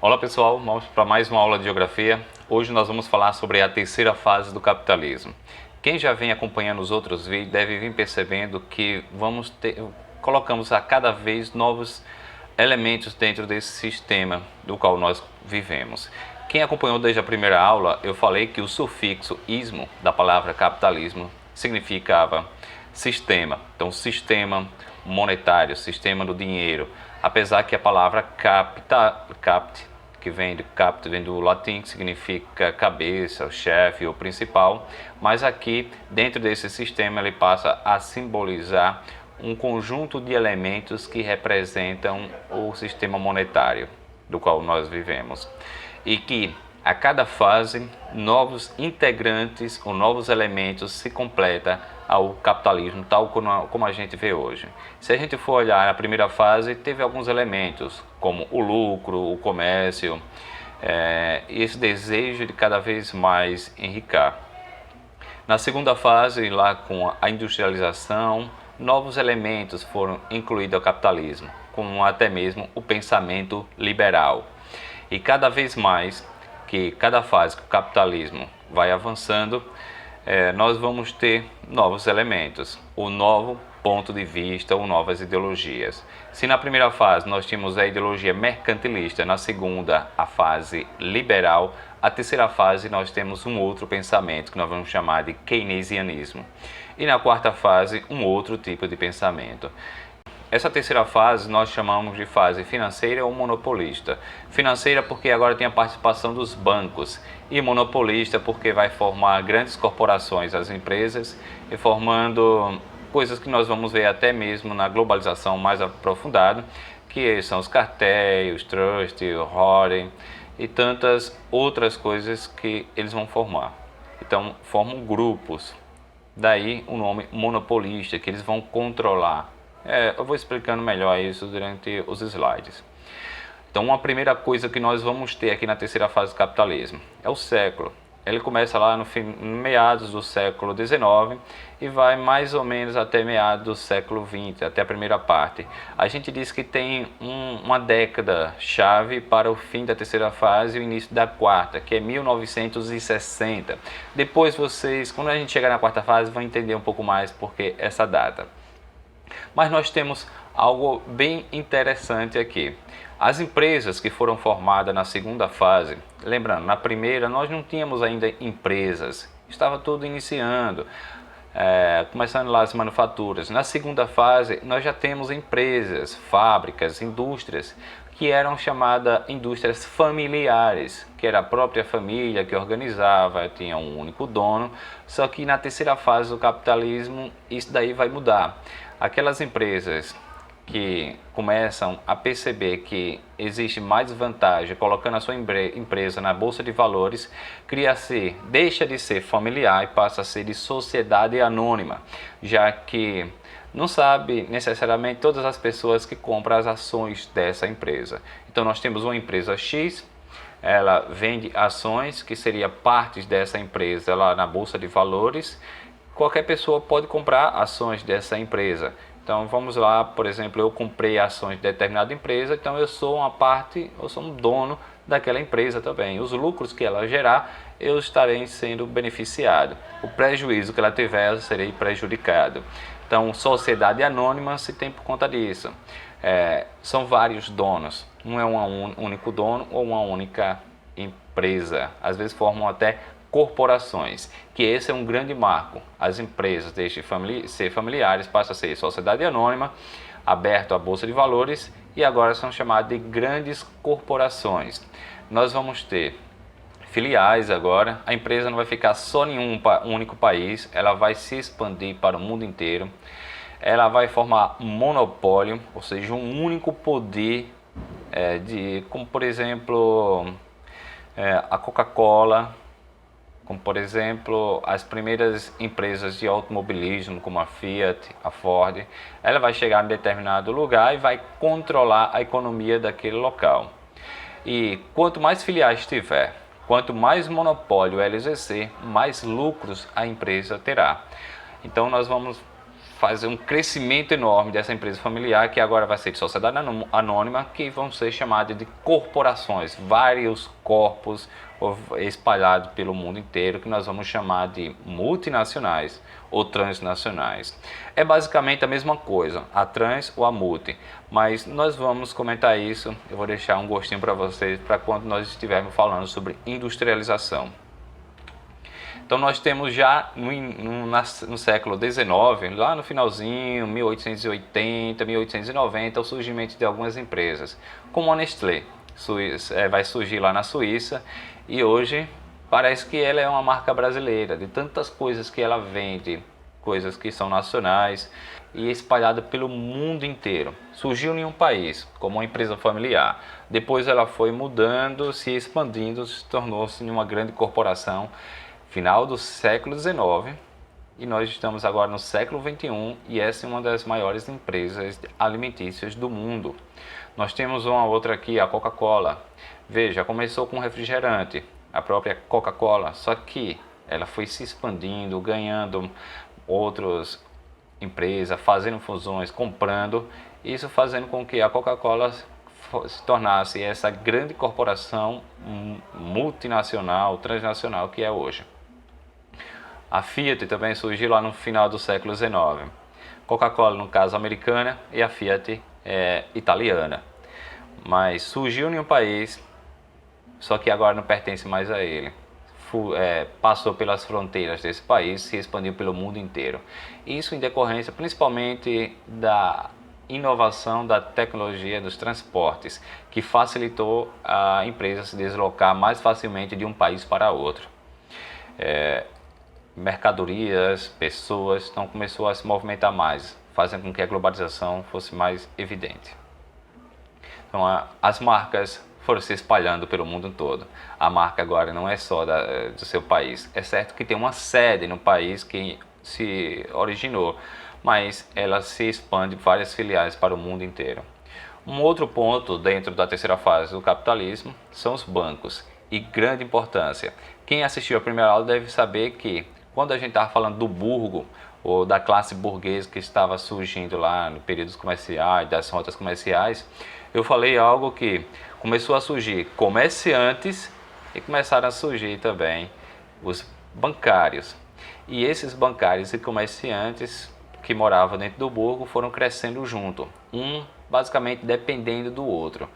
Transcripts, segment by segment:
Olá pessoal, vamos para mais uma aula de geografia. Hoje nós vamos falar sobre a terceira fase do capitalismo. Quem já vem acompanhando os outros vídeos deve vir percebendo que colocamos a cada vez novos elementos dentro desse sistema do qual nós vivemos. Quem acompanhou desde a primeira aula, eu falei que o sufixo ismo da palavra capitalismo significava sistema. Então, sistema monetário, sistema do dinheiro. Apesar que a palavra capt, que vem do latim, que significa cabeça, o chefe, o principal, mas aqui, dentro desse sistema, ele passa a simbolizar um conjunto de elementos que representam o sistema monetário do qual nós vivemos. E que a cada fase, novos integrantes ou novos elementos se completam ao capitalismo, tal como a gente vê hoje. Se a gente for olhar a primeira fase, teve alguns elementos, como o lucro, o comércio, esse desejo de cada vez mais enriquecer. Na segunda fase, lá com a industrialização, novos elementos foram incluídos ao capitalismo, como até mesmo o pensamento liberal. E cada vez mais, que cada fase que o capitalismo vai avançando, nós vamos ter novos elementos, o novo ponto de vista ou novas ideologias. Se na primeira fase nós tínhamos a ideologia mercantilista, na segunda a fase liberal, a terceira fase nós temos um outro pensamento que nós vamos chamar de keynesianismo. E na quarta fase um outro tipo de pensamento. Essa terceira fase nós chamamos de fase financeira ou monopolista. Financeira porque agora tem a participação dos bancos, e monopolista porque vai formar grandes corporações, as empresas, e formando coisas que nós vamos ver até mesmo na globalização mais aprofundada, que são os cartéis, os trusts, o holding e tantas outras coisas que eles vão formar. Então formam grupos, daí o nome monopolista, que eles vão controlar. Eu vou explicando melhor isso durante os slides. Então, uma primeira coisa que nós vamos ter aqui na terceira fase do capitalismo é o século. Ele começa lá no meados do século XIX e vai mais ou menos até meados do século XX, até a primeira parte. A gente diz que tem uma década chave para o fim da terceira fase e o início da quarta, que é 1960. Depois vocês, quando a gente chegar na quarta fase, vão entender um pouco mais porque essa data. Mas nós temos algo bem interessante aqui. As empresas que foram formadas na segunda fase, lembrando, na primeira nós não tínhamos ainda empresas, estava tudo iniciando, começando lá as manufaturas. Na segunda fase nós já temos empresas, fábricas, indústrias, que eram chamadas indústrias familiares, que era a própria família que organizava, tinha um único dono. Só que na terceira fase do capitalismo isso daí vai mudar. Aquelas empresas que começam a perceber que existe mais vantagem colocando a sua empresa na bolsa de valores, deixa de ser familiar e passa a ser de sociedade anônima, já que não sabe necessariamente todas as pessoas que compram as ações dessa empresa. Então nós temos uma empresa X, ela vende ações que seria partes dessa empresa lá na bolsa de valores. Qualquer pessoa pode comprar ações dessa empresa. Então vamos lá, por exemplo, eu comprei ações de determinada empresa, então eu sou um dono daquela empresa também. Os lucros que ela gerar, eu estarei sendo beneficiado. O prejuízo que ela tiver, eu serei prejudicado. Então, sociedade anônima se tem por conta disso. São vários donos, não é um único dono ou uma única empresa. Às vezes formam até corporações, que esse é um grande marco. As empresas deixam de ser familiares, passam a ser sociedade anônima, aberto à bolsa de valores, e agora são chamadas de grandes corporações. Nós vamos ter filiais agora, a empresa não vai ficar só em um único país, ela vai se expandir para o mundo inteiro, ela vai formar monopólio, ou seja, um único poder, como por exemplo a Coca-Cola, como por exemplo as primeiras empresas de automobilismo como a Fiat, a Ford. Ela vai chegar em determinado lugar e vai controlar a economia daquele local. E quanto mais filiais tiver, quanto mais monopólio ela exercer, mais lucros a empresa terá. Então nós vamos fazer um crescimento enorme dessa empresa familiar, que agora vai ser de sociedade anônima, que vão ser chamadas de corporações, vários corpos espalhados pelo mundo inteiro, que nós vamos chamar de multinacionais ou transnacionais. É basicamente a mesma coisa, a trans ou a multi, mas nós vamos comentar isso, eu vou deixar um gostinho para vocês, para quando nós estivermos falando sobre industrialização. Então nós temos já no século XIX, lá no finalzinho, 1880, 1890, o surgimento de algumas empresas, como a Nestlé, vai surgir lá na Suíça, e hoje parece que ela é uma marca brasileira, de tantas coisas que ela vende, coisas que são nacionais e espalhada pelo mundo inteiro. Surgiu em um país como uma empresa familiar, depois ela foi mudando, se expandindo, se tornou-se uma grande corporação, final do século XIX, e nós estamos agora no século XXI, e essa é uma das maiores empresas alimentícias do mundo. Nós temos uma outra aqui, a Coca-Cola. Veja, começou com refrigerante, a própria Coca-Cola, só que ela foi se expandindo, ganhando outras empresas, fazendo fusões, comprando, isso fazendo com que a Coca-Cola se tornasse essa grande corporação multinacional, transnacional que é hoje. A Fiat também surgiu lá no final do século XIX. Coca-Cola, no caso, americana, e a Fiat italiana. Mas surgiu em um país, só que agora não pertence mais a ele. Passou pelas fronteiras desse país, se expandiu pelo mundo inteiro. Isso em decorrência principalmente da inovação da tecnologia dos transportes, que facilitou a empresa se deslocar mais facilmente de um país para outro. Mercadorias, pessoas, então começou a se movimentar mais, fazendo com que a globalização fosse mais evidente. Então as marcas foram se espalhando pelo mundo todo. A marca agora não é só do seu país, é certo que tem uma sede no país que se originou, mas ela se expande várias filiais para o mundo inteiro. Um outro ponto dentro da terceira fase do capitalismo são os bancos, e grande importância. Quem assistiu a primeira aula deve saber que quando a gente estava falando do burgo, ou da classe burguesa que estava surgindo lá no período comerciais, das rotas comerciais, eu falei algo que começou a surgir comerciantes e começaram a surgir também os bancários. E esses bancários e comerciantes que moravam dentro do burgo foram crescendo junto, um basicamente dependendo do outro.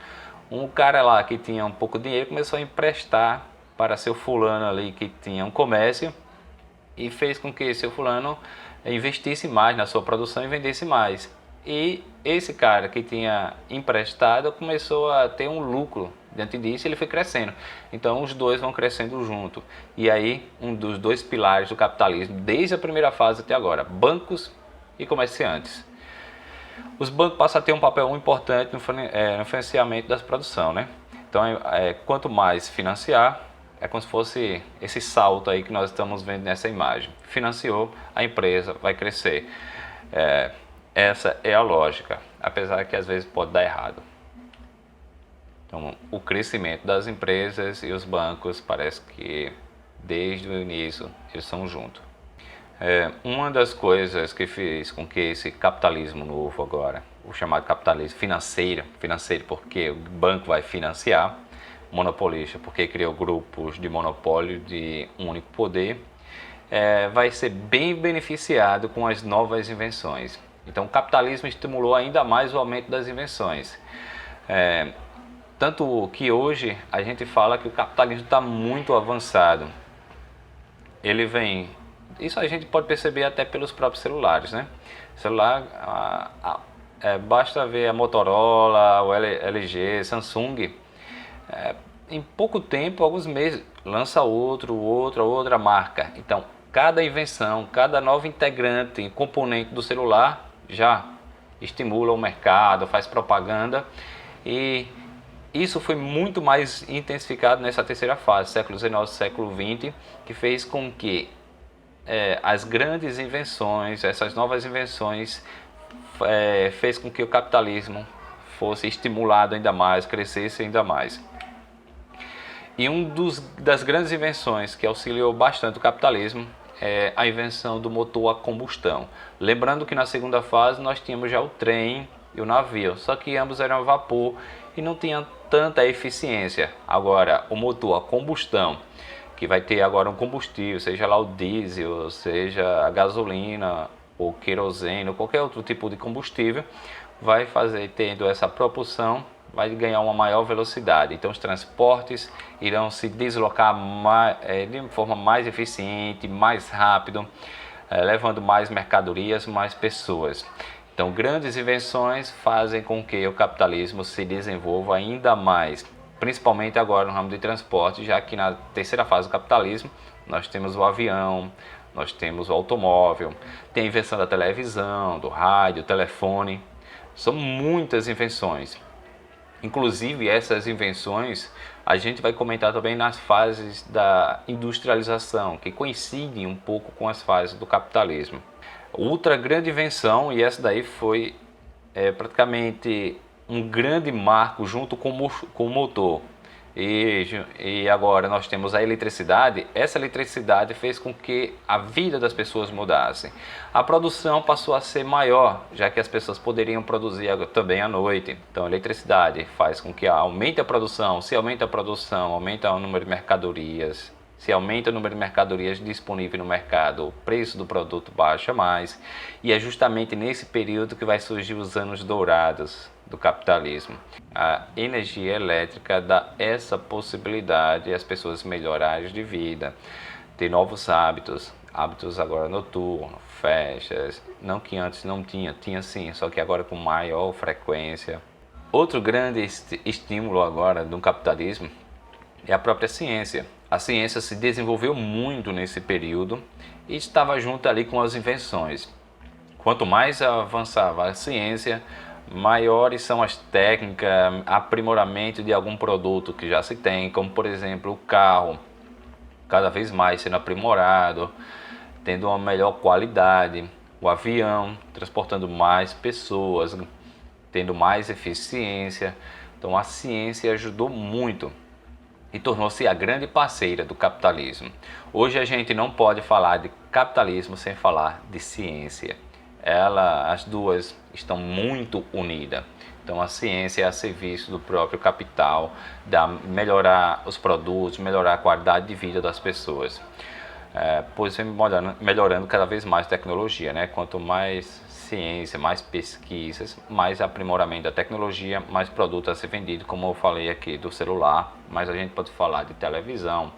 Um cara lá que tinha um pouco de dinheiro começou a emprestar para seu fulano ali que tinha um comércio, e fez com que seu fulano investisse mais na sua produção e vendesse mais. E esse cara que tinha emprestado começou a ter um lucro diante disso, e ele foi crescendo. Então os dois vão crescendo junto. E aí um dos dois pilares do capitalismo, desde a primeira fase até agora, bancos e comerciantes. Os bancos passam a ter um papel importante no financiamento da produção, né? Então quanto mais financiar, é como se fosse esse salto aí que nós estamos vendo nessa imagem. Financiou, a empresa vai crescer. Essa é a lógica, apesar que às vezes pode dar errado. Então, o crescimento das empresas e os bancos parece que desde o início eles são juntos. Uma das coisas que fez com que esse capitalismo novo agora, o chamado capitalismo financeiro porque o banco vai financiar, monopolista porque criou grupos de monopólio de um único poder, vai ser bem beneficiado com as novas invenções. Então o capitalismo estimulou ainda mais o aumento das invenções. Tanto que hoje a gente fala que o capitalismo está muito avançado. Ele vem... Isso a gente pode perceber até pelos próprios celulares, né? Celular, basta ver a Motorola, o LG, Samsung. Em pouco tempo, alguns meses, lança outra marca. Então, cada invenção, cada novo integrante, componente do celular já estimula o mercado, faz propaganda, e isso foi muito mais intensificado nessa terceira fase, século XIX, século XX, que fez com que as grandes invenções, essas novas invenções, fez com que o capitalismo fosse estimulado ainda mais, crescesse ainda mais. E das grandes invenções que auxiliou bastante o capitalismo a invenção do motor a combustão. Lembrando que na segunda fase nós tínhamos já o trem e o navio, só que ambos eram a vapor e não tinham tanta eficiência. Agora, o motor a combustão, que vai ter agora um combustível, seja lá o diesel, seja a gasolina, ou querosene, ou qualquer outro tipo de combustível, vai fazer, tendo essa propulsão, vai ganhar uma maior velocidade. Então os transportes irão se deslocar de forma mais eficiente, mais rápido, levando mais mercadorias, mais pessoas. Então grandes invenções fazem com que o capitalismo se desenvolva ainda mais, principalmente agora no ramo de transporte, já que na terceira fase do capitalismo nós temos o avião, nós temos o automóvel, tem a invenção da televisão, do rádio, telefone. São muitas invenções. Inclusive essas invenções a gente vai comentar também nas fases da industrialização, que coincidem um pouco com as fases do capitalismo. Outra grande invenção, e essa daí foi praticamente um grande marco junto com o motor. E agora nós temos a eletricidade. Essa eletricidade fez com que a vida das pessoas mudasse. A produção passou a ser maior, já que as pessoas poderiam produzir também à noite. Então a eletricidade faz com que aumente a produção. Se aumenta a produção, aumenta o número de mercadorias. Se aumenta o número de mercadorias disponíveis no mercado, o preço do produto baixa mais. E é justamente nesse período que vai surgir os anos dourados do capitalismo. A energia elétrica dá essa possibilidade às pessoas melhorarem de vida, ter novos hábitos agora noturnos, festas, não que antes não tinha sim, só que agora com maior frequência. Outro grande estímulo agora do capitalismo é a própria ciência. A ciência se desenvolveu muito nesse período e estava junto ali com as invenções. Quanto mais avançava a ciência, maiores são as técnicas, aprimoramento de algum produto que já se tem, como por exemplo o carro, cada vez mais sendo aprimorado, tendo uma melhor qualidade, o avião transportando mais pessoas, tendo mais eficiência. Então a ciência ajudou muito e tornou-se a grande parceira do capitalismo. Hoje a gente não pode falar de capitalismo sem falar de ciência. As duas estão muito unidas. Então a ciência é a serviço do próprio capital, melhorar os produtos, melhorar a qualidade de vida das pessoas. Pois vem melhorando cada vez mais a tecnologia, né? Quanto mais ciência, mais pesquisas, mais aprimoramento da tecnologia, mais produtos a ser vendido, como eu falei aqui do celular, mas a gente pode falar de televisão.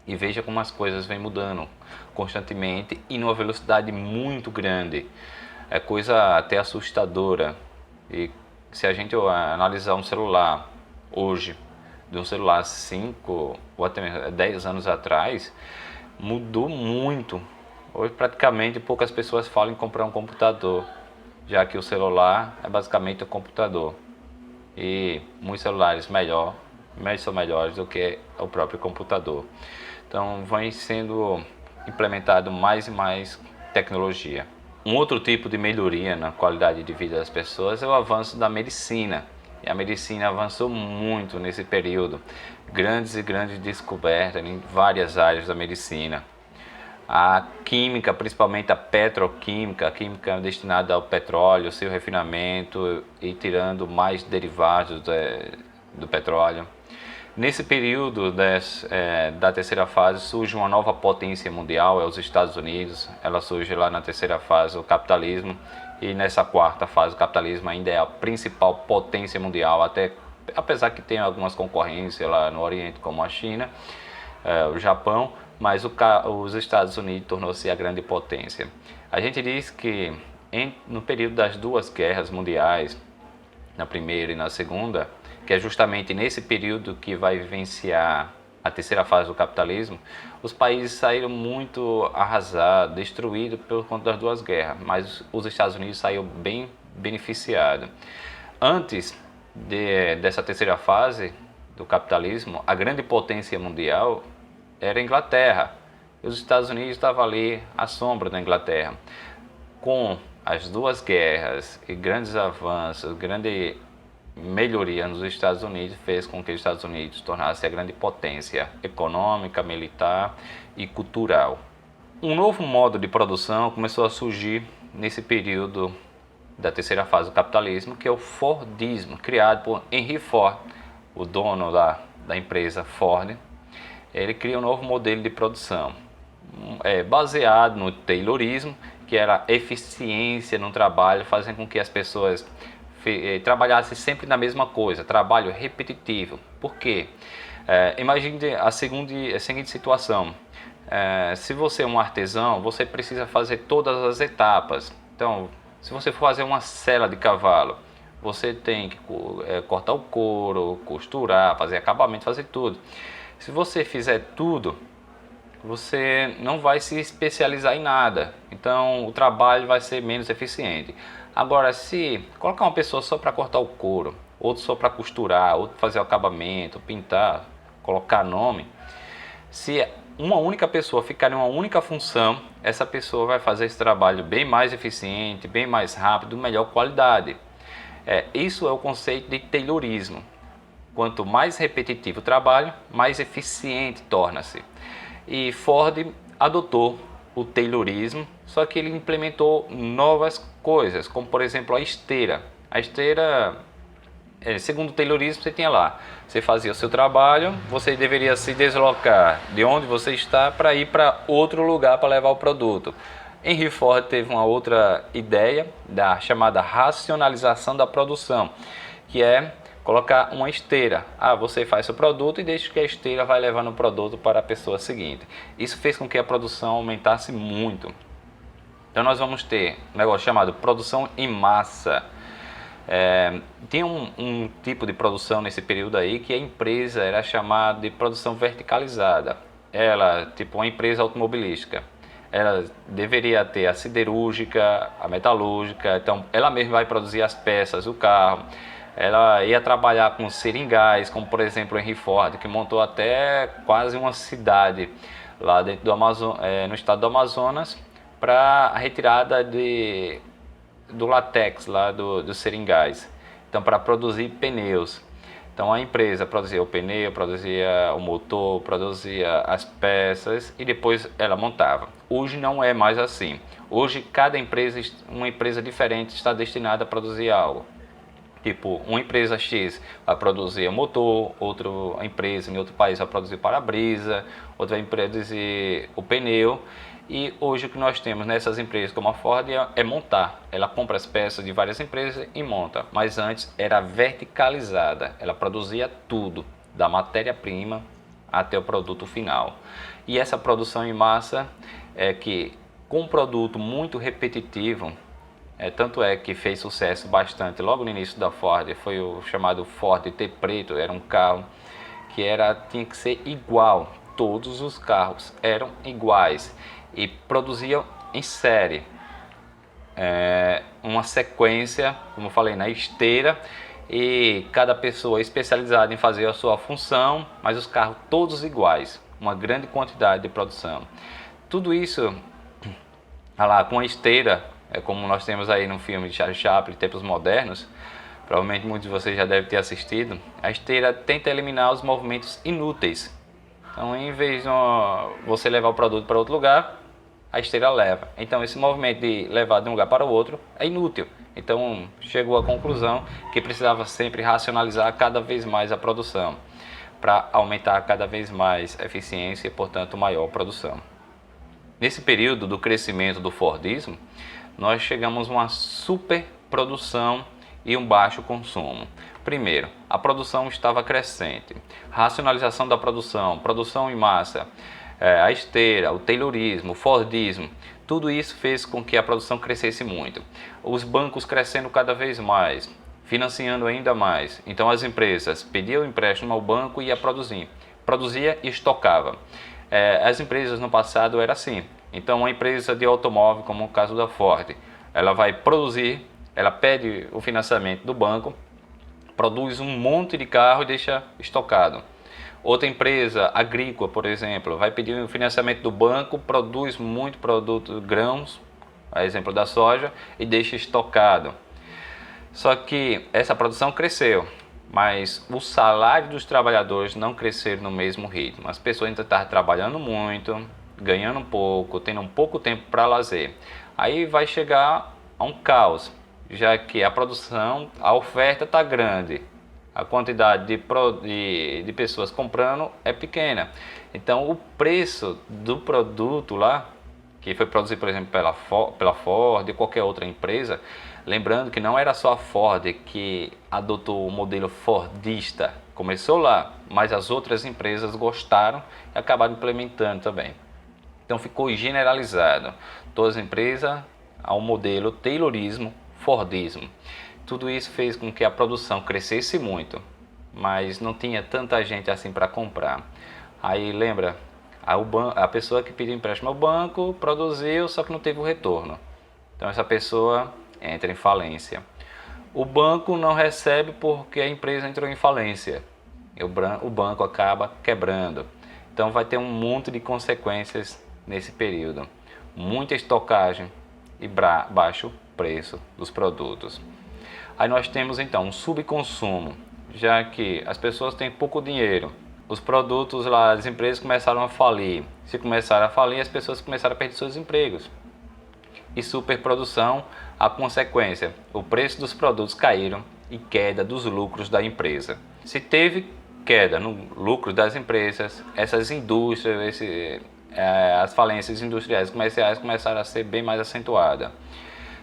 E veja como as coisas vêm mudando constantemente e numa velocidade muito grande. É coisa até assustadora. E se a gente analisar um celular hoje, de um celular 5 ou até mesmo 10 anos atrás, mudou muito. Hoje praticamente poucas pessoas falam em comprar um computador, já que o celular é basicamente um computador. E muitos celulares são melhores do que o próprio computador. Então vai sendo implementado mais e mais tecnologia. Um outro tipo de melhoria na qualidade de vida das pessoas é o avanço da medicina. E a medicina avançou muito nesse período. Grandes e grandes descobertas em várias áreas da medicina. A química, principalmente a petroquímica, a química destinada ao petróleo, seu refinamento e tirando mais derivados do petróleo. Nesse período da terceira fase surge uma nova potência mundial, é os Estados Unidos. Ela surge lá na terceira fase, o capitalismo, e nessa quarta fase o capitalismo ainda é a principal potência mundial, apesar que tem algumas concorrências lá no Oriente, como a China, o Japão, mas os Estados Unidos tornou-se a grande potência. A gente diz que no período das duas guerras mundiais, na primeira e na segunda, que é justamente nesse período que vai vivenciar a terceira fase do capitalismo, os países saíram muito arrasados, destruídos por conta das duas guerras, mas os Estados Unidos saíram bem beneficiados. Antes dessa terceira fase do capitalismo, a grande potência mundial era a Inglaterra. E os Estados Unidos estavam ali à sombra da Inglaterra. Com as duas guerras e grandes avanços, grande melhoria nos Estados Unidos fez com que os Estados Unidos tornasse a grande potência econômica, militar e cultural. Um novo modo de produção começou a surgir nesse período da terceira fase do capitalismo, que é o Fordismo, criado por Henry Ford, o dono da empresa Ford. Ele cria um novo modelo de produção, baseado no Taylorismo, que era eficiência no trabalho, fazendo com que as pessoas trabalhassem sempre na mesma coisa, trabalho repetitivo. Por quê? Imagine a seguinte situação. Se você é um artesão, você precisa fazer todas as etapas. Então, se você for fazer uma sela de cavalo, você tem que cortar o couro, costurar, fazer acabamento, fazer tudo. Se você fizer tudo, você não vai se especializar em nada. Então, o trabalho vai ser menos eficiente. Agora, se colocar uma pessoa só para cortar o couro, outro só para costurar, outro fazer o acabamento, pintar, colocar nome, se uma única pessoa ficar em uma única função, essa pessoa vai fazer esse trabalho bem mais eficiente, bem mais rápido, melhor qualidade. Isso é o conceito de Taylorismo. Quanto mais repetitivo o trabalho, mais eficiente torna-se. E Ford adotou o Taylorismo, só que ele implementou novas coisas, como por exemplo a esteira. A esteira, segundo o Taylorismo, você tinha lá, você fazia o seu trabalho, você deveria se deslocar de onde você está para ir para outro lugar para levar o produto. Henry Ford teve uma outra ideia da chamada racionalização da produção, que é colocar uma esteira. Você faz seu produto e deixa que a esteira vai levando o produto para a pessoa seguinte. Isso fez com que a produção aumentasse muito. Então nós vamos ter um negócio chamado produção em massa. Tinha um tipo de produção nesse período aí que a empresa era chamada de produção verticalizada. Ela, tipo uma empresa automobilística, ela deveria ter a siderúrgica, a metalúrgica, então ela mesma vai produzir as peças do carro. Ela ia trabalhar com seringais, como por exemplo o Henry Ford, que montou até quase uma cidade lá dentro do no estado do Amazonas, para a retirada do látex lá dos seringais, então para produzir pneus. Então a empresa produzia o pneu, produzia o motor, produzia as peças e depois ela montava. Hoje não é mais assim. Hoje cada empresa, uma empresa diferente, está destinada a produzir algo. Tipo, uma empresa X vai produzir o motor, outra empresa em outro país vai produzir para-brisa, outra vai produzir o pneu. E hoje o que nós temos nessas empresas como a Ford é montar. Ela compra as peças de várias empresas e monta. Mas antes era verticalizada. Ela produzia tudo, da matéria-prima até o produto final. E essa produção em massa é que, com um produto muito repetitivo, tanto é que fez sucesso bastante logo no início da Ford, foi o chamado Ford T Preto, era um carro que tinha que ser igual, todos os carros eram iguais e produziam em série, uma sequência, como eu falei, na esteira, e cada pessoa especializada em fazer a sua função, mas os carros todos iguais, uma grande quantidade de produção. Tudo isso com a esteira, como nós temos aí no filme de Charlie Chaplin, Tempos Modernos, provavelmente muitos de vocês já devem ter assistido. A esteira tenta eliminar os movimentos inúteis. Então, em vez de você levar o produto para outro lugar, a esteira leva. Então, esse movimento de levar de um lugar para o outro é inútil. Então, chegou à conclusão que precisava sempre racionalizar cada vez mais a produção, para aumentar cada vez mais a eficiência e, portanto, maior produção. Nesse período do crescimento do Fordismo, nós chegamos a uma superprodução e um baixo consumo. Primeiro, a produção estava crescente, racionalização da produção, produção em massa, a esteira, o Taylorismo, o Fordismo, tudo isso fez com que a produção crescesse muito. Os bancos crescendo cada vez mais, financiando ainda mais. Então as empresas pediam empréstimo ao banco e ia produzia e estocava. As empresas no passado era assim. Então uma empresa de automóvel, como o caso da Ford, ela vai produzir, ela pede o financiamento do banco, produz um monte de carro e deixa estocado. Outra empresa agrícola, por exemplo, vai pedir o financiamento do banco, produz muito produto, grãos, a exemplo da soja, e deixa estocado. Só que essa produção cresceu, mas o salário dos trabalhadores não cresceram no mesmo ritmo. As pessoas ainda estavam trabalhando muito, ganhando um pouco, tendo um pouco tempo para lazer. Aí vai chegar a um caos, já que a produção, a oferta está grande, a quantidade de pessoas comprando é pequena. Então o preço do produto lá, que foi produzido, por exemplo, pela Ford e qualquer outra empresa, lembrando que não era só a Ford que adotou o modelo fordista, começou lá, mas as outras empresas gostaram e acabaram implementando também. Então ficou generalizado, todas as empresas ao modelo Taylorismo, Fordismo. Tudo isso fez com que a produção crescesse muito, mas não tinha tanta gente assim para comprar. Aí lembra, a pessoa que pediu empréstimo ao banco produziu, só que não teve o retorno. Então essa pessoa entra em falência. O banco não recebe porque a empresa entrou em falência. O banco acaba quebrando. Então vai ter um monte de consequências nesse período. Muita estocagem e baixo preço dos produtos. Aí nós temos então um subconsumo, já que as pessoas têm pouco dinheiro. Os produtos lá, as empresas começaram a falir. Se começaram a falir, as pessoas começaram a perder seus empregos. E superprodução, a consequência, o preço dos produtos caíram e queda dos lucros da empresa. Se teve queda no lucro das empresas, essas indústrias, as falências industriais e comerciais começaram a ser bem mais acentuadas.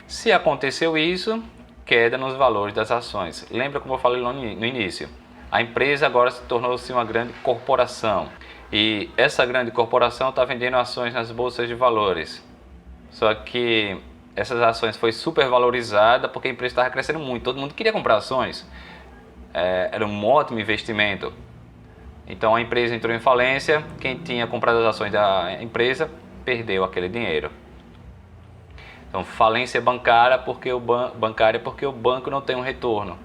Se aconteceu isso, queda nos valores das ações. Lembra como eu falei lá no início? A empresa agora se tornou-se uma grande corporação e essa grande corporação está vendendo ações nas bolsas de valores. Só que essas ações foi super valorizada porque a empresa estava crescendo muito, todo mundo queria comprar ações. Era um ótimo investimento. Então a empresa entrou em falência, quem tinha comprado as ações da empresa perdeu aquele dinheiro. Então falência bancária porque o banco não tem um retorno,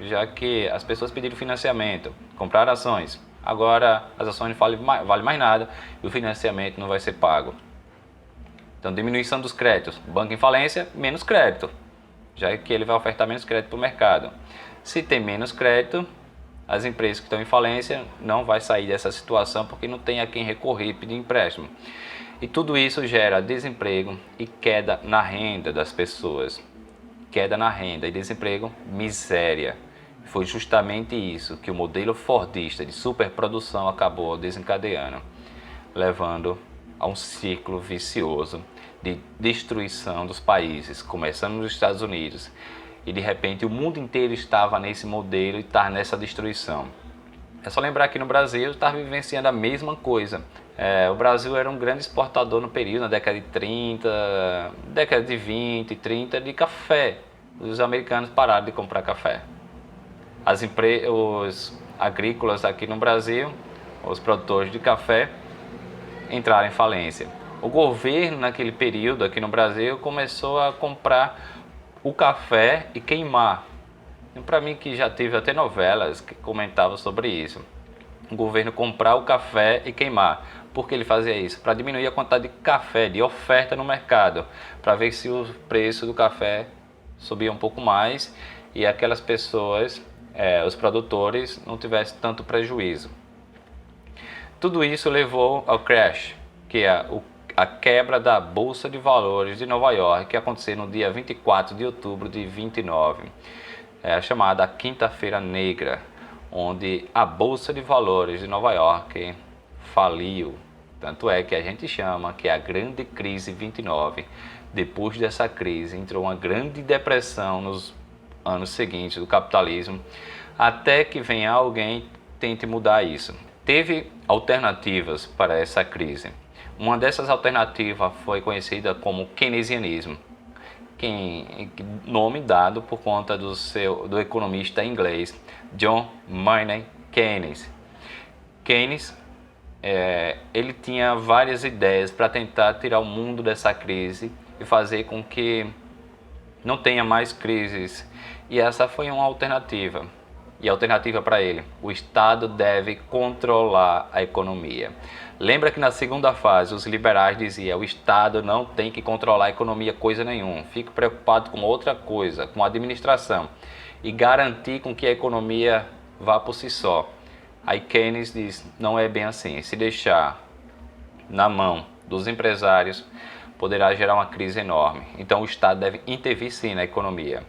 já que as pessoas pediram financiamento, compraram ações, agora as ações não valem mais nada e o financiamento não vai ser pago. Então diminuição dos créditos, banco em falência, menos crédito, já que ele vai ofertar menos crédito para o mercado. Se tem menos crédito, as empresas que estão em falência não vai sair dessa situação porque não tem a quem recorrer e pedir empréstimo. E tudo isso gera desemprego e queda na renda das pessoas. Queda na renda e desemprego, miséria. Foi justamente isso que o modelo fordista de superprodução acabou desencadeando, levando a um ciclo vicioso de destruição dos países, começando nos Estados Unidos. E de repente o mundo inteiro estava nesse modelo e está nessa destruição. É só lembrar que no Brasil estava vivenciando a mesma coisa. O Brasil era um grande exportador no período, na década de 30, década de 20 e 30, de café. Os americanos pararam de comprar café. Os agrícolas aqui no Brasil, os produtores de café, entraram em falência. O governo naquele período aqui no Brasil começou a comprar o café e queimar. Para mim que já teve até novelas que comentavam sobre isso. O governo comprar o café e queimar. Por que ele fazia isso? Para diminuir a quantidade de café, de oferta no mercado, para ver se o preço do café subia um pouco mais e aquelas pessoas, os produtores, não tivessem tanto prejuízo. Tudo isso levou ao crash, que é a quebra da Bolsa de Valores de Nova York, que aconteceu no dia 24 de outubro de 29. É a chamada Quinta-feira Negra, onde a Bolsa de Valores de Nova York faliu. Tanto é que a gente chama que é a Grande Crise 29. Depois dessa crise entrou uma grande depressão nos anos seguintes do capitalismo, até que venha alguém tente mudar isso. Teve alternativas para essa crise. Uma dessas alternativas foi conhecida como keynesianismo, nome dado por conta do economista inglês John Maynard Keynes. Keynes ele tinha várias ideias para tentar tirar o mundo dessa crise e fazer com que não tenha mais crises. E essa foi uma alternativa. E a alternativa para ele: o Estado deve controlar a economia. Lembra que na segunda fase os liberais diziam: o Estado não tem que controlar a economia coisa nenhuma, fique preocupado com outra coisa, com a administração, e garantir com que a economia vá por si só. Aí Keynes diz: não é bem assim, se deixar na mão dos empresários poderá gerar uma crise enorme. Então o Estado deve intervir sim na economia.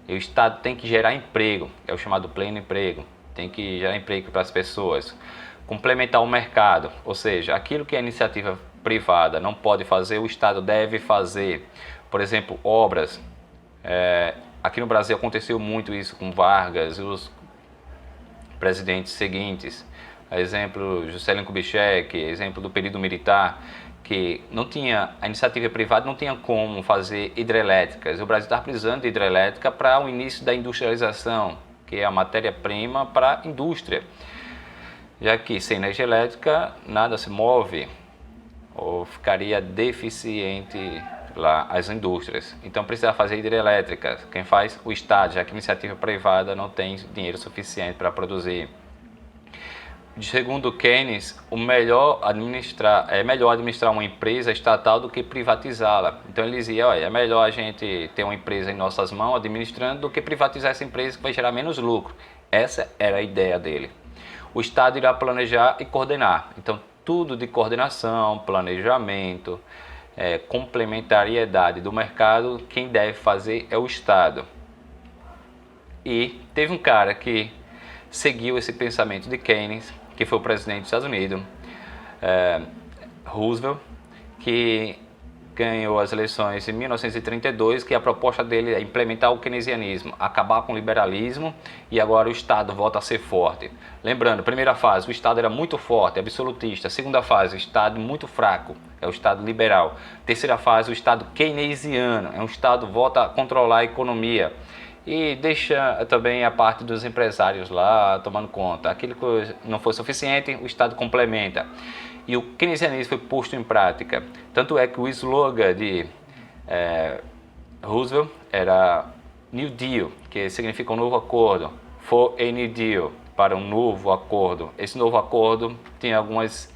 E o Estado tem que gerar emprego, é o chamado pleno emprego, tem que gerar emprego para as pessoas. Complementar o mercado, ou seja, aquilo que a iniciativa privada não pode fazer, o Estado deve fazer. Por exemplo, obras. Aqui no Brasil aconteceu muito isso com Vargas e os presidentes seguintes. Exemplo, Juscelino Kubitschek, exemplo do período militar, que não tinha, a iniciativa privada não tinha como fazer hidrelétricas. O Brasil estava precisando de hidrelétrica para o início da industrialização, que é a matéria-prima para a indústria. Já que sem energia elétrica nada se move, ou ficaria deficiente lá as indústrias. Então precisa fazer hidrelétricas. Quem faz? O Estado, já que a iniciativa privada não tem dinheiro suficiente para produzir. Segundo Keynes, é melhor administrar uma empresa estatal do que privatizá-la. Então ele dizia, olha, é melhor a gente ter uma empresa em nossas mãos administrando do que privatizar essa empresa que vai gerar menos lucro. Essa era a ideia dele. O Estado irá planejar e coordenar. Então tudo de coordenação, planejamento, complementariedade do mercado, quem deve fazer é o Estado. E teve um cara que seguiu esse pensamento de Keynes, que foi o presidente dos Estados Unidos, Roosevelt, que ganhou as eleições em 1932, que a proposta dele é implementar o keynesianismo, acabar com o liberalismo e agora o Estado volta a ser forte. Lembrando, primeira fase, o Estado era muito forte, absolutista. Segunda fase, o Estado muito fraco, é o Estado liberal. Terceira fase, o Estado keynesiano, é um Estado que volta a controlar a economia. E deixa também a parte dos empresários lá tomando conta. Aquilo que não for suficiente, o Estado complementa. E o keynesianismo foi posto em prática. Tanto é que o slogan de Roosevelt era New Deal, que significa um novo acordo. For a New Deal, para um novo acordo. Esse novo acordo tinha algumas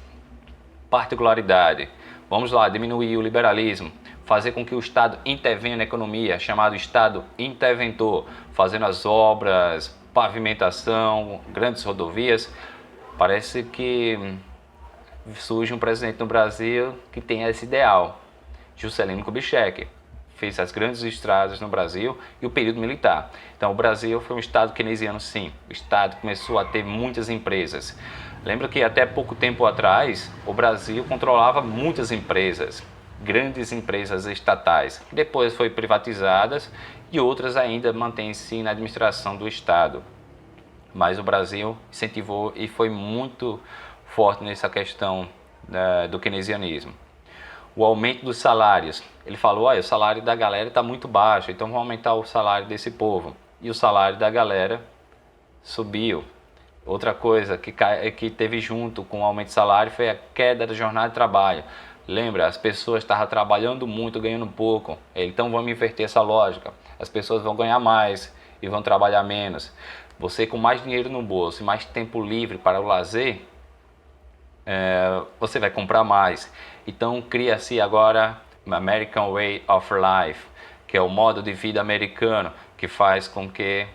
particularidades. Vamos lá, diminuir o liberalismo. Fazer com que o Estado intervenha na economia, chamado Estado interventor, fazendo as obras, pavimentação, grandes rodovias. Parece que surge um presidente no Brasil que tem esse ideal. Juscelino Kubitschek fez as grandes estradas no Brasil e o período militar. Então o Brasil foi um Estado keynesiano, sim. O Estado começou a ter muitas empresas. Lembra que até pouco tempo atrás o Brasil controlava muitas empresas, grandes empresas estatais, que depois foram privatizadas e outras ainda mantêm-se na administração do Estado. Mas o Brasil incentivou e foi muito forte nessa questão do keynesianismo. O aumento dos salários. Ele falou, olha, o salário da galera está muito baixo, então vamos aumentar o salário desse povo. E o salário da galera subiu. Outra coisa que teve junto com o aumento de salário foi a queda da jornada de trabalho. Lembra, as pessoas estavam trabalhando muito, ganhando pouco. Então vamos inverter essa lógica. As pessoas vão ganhar mais e vão trabalhar menos. Você com mais dinheiro no bolso e mais tempo livre para o lazer, você vai comprar mais. Então cria-se agora o American Way of Life, que é o modo de vida americano, que faz com que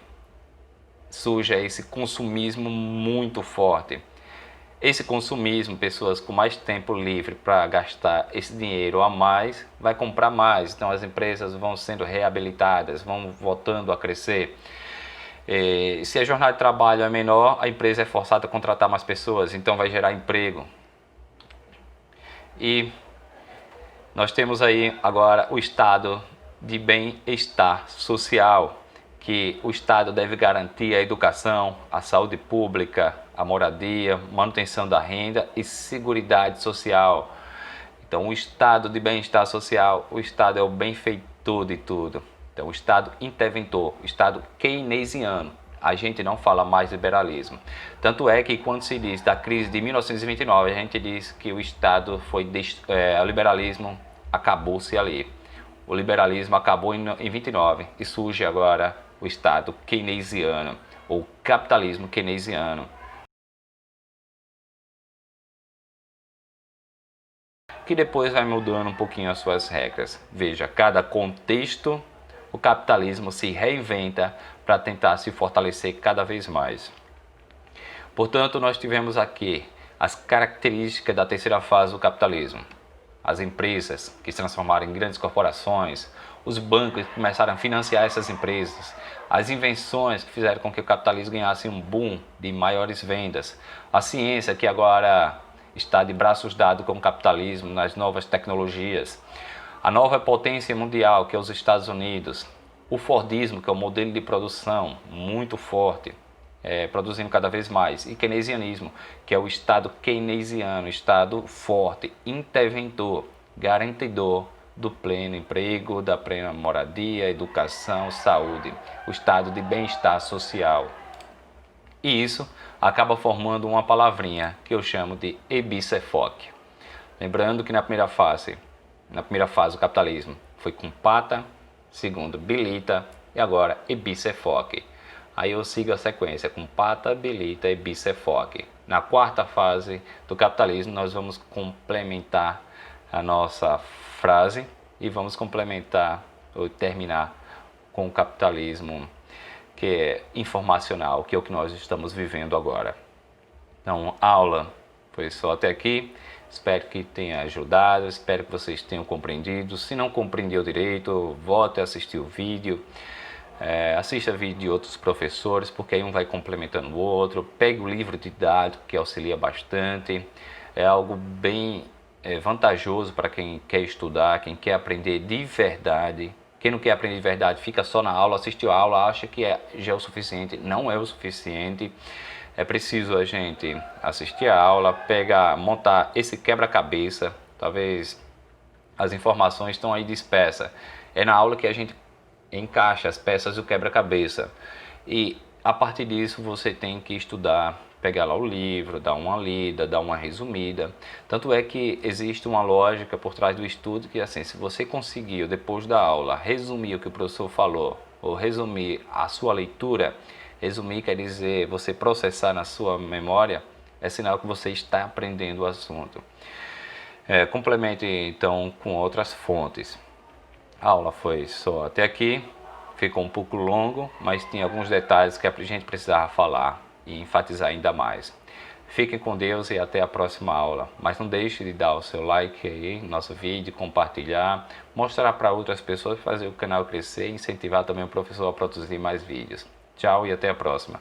surja esse consumismo muito forte. Esse consumismo, pessoas com mais tempo livre para gastar esse dinheiro a mais, vai comprar mais. Então as empresas vão sendo reabilitadas, vão voltando a crescer. Se a jornada de trabalho é menor, a empresa é forçada a contratar mais pessoas, então vai gerar emprego. E nós temos aí agora o estado de bem-estar social, que o Estado deve garantir a educação, a saúde pública, a moradia, manutenção da renda e seguridade social. Então o estado de bem-estar social, o Estado é o benfeitor de tudo. Então o Estado interventor, o Estado keynesiano. A gente não fala mais liberalismo. Tanto é que quando se diz da crise de 1929, a gente diz que o Estado o liberalismo acabou-se ali. O liberalismo acabou em 29 e surge agora o Estado keynesiano, ou capitalismo keynesiano, que depois vai mudando um pouquinho as suas regras. Veja, cada contexto, o capitalismo se reinventa para tentar se fortalecer cada vez mais. Portanto, nós tivemos aqui as características da terceira fase do capitalismo. as empresas que se transformaram em grandes corporações, os bancos que começaram a financiar essas empresas, as invenções que fizeram com que o capitalismo ganhasse um boom de maiores vendas, a ciência que agora está de braços dados com o capitalismo nas novas tecnologias, a nova potência mundial que é os Estados Unidos, o Fordismo que é o modelo de produção muito forte, produzindo cada vez mais, e keynesianismo, que é o Estado keynesiano, Estado forte, interventor, garantidor do pleno emprego, da plena moradia, educação, saúde, o estado de bem-estar social. E isso acaba formando uma palavrinha que eu chamo de ebicefoque. Lembrando que na primeira fase do capitalismo foi com pata, segundo bilita e agora ebicefoque. Aí eu sigo a sequência com pata, bilita e bicefoque. Na quarta fase do capitalismo nós vamos complementar a nossa frase e vamos complementar ou terminar com o capitalismo que é informacional, que é o que nós estamos vivendo agora. Então, a aula foi só até aqui. Espero que tenha ajudado, espero que vocês tenham compreendido. Se não compreendeu direito, volte a assistir o vídeo. Assista vídeo de outros professores, porque aí um vai complementando o outro. Pegue o livro didático, que auxilia bastante. É algo bem vantajoso para quem quer estudar, quem quer aprender de verdade. Quem não quer aprender de verdade fica só na aula, assistiu a aula, acha que já é o suficiente. Não é o suficiente. É preciso a gente assistir a aula, montar esse quebra-cabeça. Talvez as informações estão aí dispersas. É na aula que a gente encaixa as peças do quebra-cabeça. E a partir disso você tem que estudar, pegar lá o livro, dar uma lida, dar uma resumida. Tanto é que existe uma lógica por trás do estudo que assim, se você conseguiu depois da aula resumir o que o professor falou, ou resumir a sua leitura, resumir quer dizer você processar na sua memória, é sinal que você está aprendendo o assunto. Complemente então com outras fontes. A aula foi só até aqui, ficou um pouco longo, mas tinha alguns detalhes que a gente precisava falar e enfatizar ainda mais. Fiquem com Deus e até a próxima aula. Mas não deixe de dar o seu like aí no nosso vídeo, compartilhar, mostrar para outras pessoas, fazer o canal crescer e incentivar também o professor a produzir mais vídeos. Tchau e até a próxima.